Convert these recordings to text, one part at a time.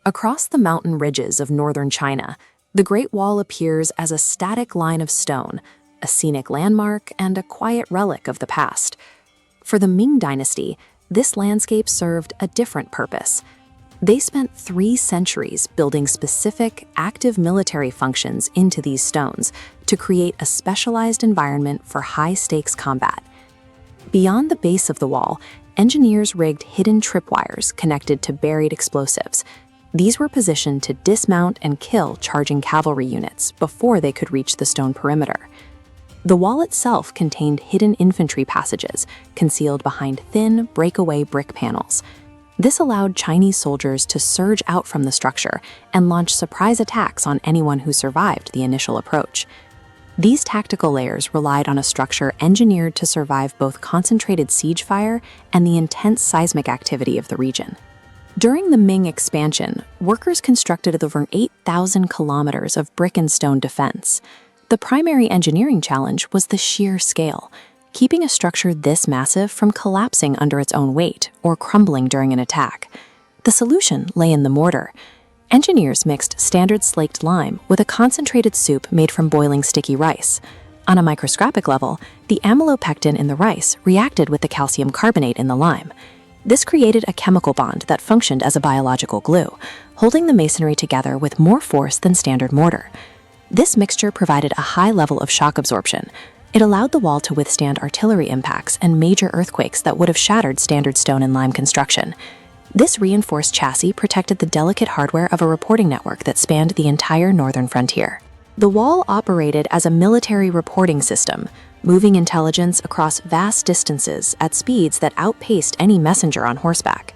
Across the mountain ridges of northern China, the Great Wall appears as a static line of stone, a scenic landmark, and a quiet relic of the past. For the Ming Dynasty, this landscape served a different purpose. They spent 3 centuries building specific, active military functions into these stones to create a specialized environment for high-stakes combat. Beyond the base of the wall, engineers rigged hidden tripwires connected to buried explosives. These were positioned to dismount and kill charging cavalry units before they could reach the stone perimeter. The wall itself contained hidden infantry passages concealed behind thin, breakaway brick panels. This allowed Chinese soldiers to surge out from the structure and launch surprise attacks on anyone who survived the initial approach. These tactical layers relied on a structure engineered to survive both concentrated siege fire and the intense seismic activity of the region. During the Ming expansion, workers constructed over 8,000 kilometers of brick and stone defense. The primary engineering challenge was the sheer scale, keeping a structure this massive from collapsing under its own weight or crumbling during an attack. The solution lay in the mortar. Engineers mixed standard slaked lime with a concentrated soup made from boiling sticky rice. On a microscopic level, the amylopectin in the rice reacted with the calcium carbonate in the lime. This created a chemical bond that functioned as a biological glue, holding the masonry together with more force than standard mortar. This mixture provided a high level of shock absorption. It allowed the wall to withstand artillery impacts and major earthquakes that would have shattered standard stone and lime construction. This reinforced chassis protected the delicate hardware of a reporting network that spanned the entire northern frontier. The wall operated as a military reporting system, moving intelligence across vast distances at speeds that outpaced any messenger on horseback.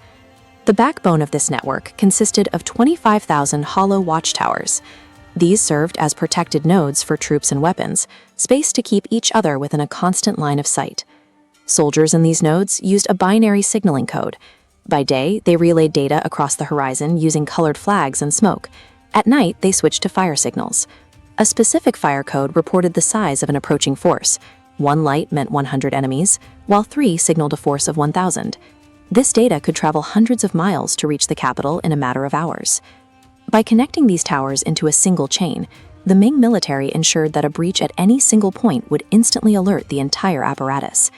The backbone of this network consisted of 25,000 hollow watchtowers. These served as protected nodes for troops and weapons, spaced to keep each other within a constant line of sight. Soldiers in these nodes used a binary signaling code. By day, they relayed data across the horizon using colored flags and smoke. At night, they switched to fire signals. A specific fire code reported the size of an approaching force. 1 light meant 100 enemies, while 3 signaled a force of 1,000. This data could travel hundreds of miles to reach the capital in a matter of hours. By connecting these towers into a single chain, the Ming military ensured that a breach at any single point would instantly alert the entire apparatus.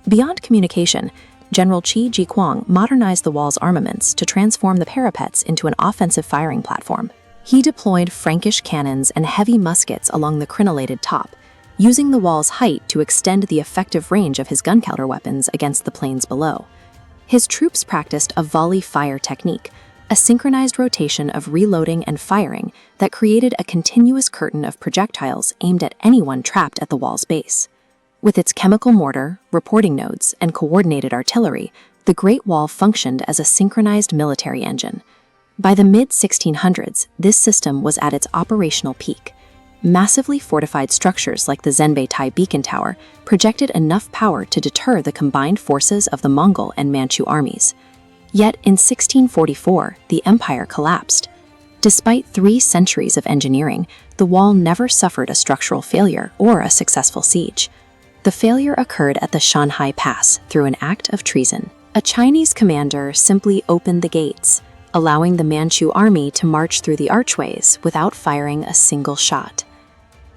Beyond communication, General Qi Jiquang modernized the wall's armaments to transform the parapets into an offensive firing platform. He deployed Frankish cannons and heavy muskets along the crenellated top, using the wall's height to extend the effective range of his gunpowder weapons against the plains below. His troops practiced a volley fire technique, a synchronized rotation of reloading and firing that created a continuous curtain of projectiles aimed at anyone trapped at the wall's base. With its chemical mortar, reporting nodes, and coordinated artillery, the Great Wall functioned as a synchronized military engine. By the mid-1600s, this system was at its operational peak. Massively fortified structures like the Zenbei-Tai Beacon Tower projected enough power to deter the combined forces of the Mongol and Manchu armies. Yet in 1644, the empire collapsed. Despite 3 centuries of engineering, the wall never suffered a structural failure or a successful siege. The failure occurred at the Shanhai Pass through an act of treason. A Chinese commander simply opened the gates, allowing the Manchu army to march through the archways without firing a single shot.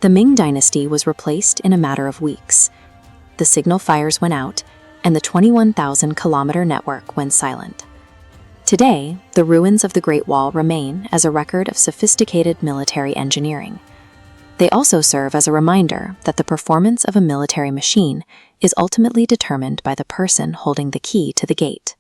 The Ming Dynasty was replaced in a matter of weeks. The signal fires went out, and the 21,000-kilometer network went silent. Today, the ruins of the Great Wall remain as a record of sophisticated military engineering. They also serve as a reminder that the performance of a military machine is ultimately determined by the person holding the key to the gate.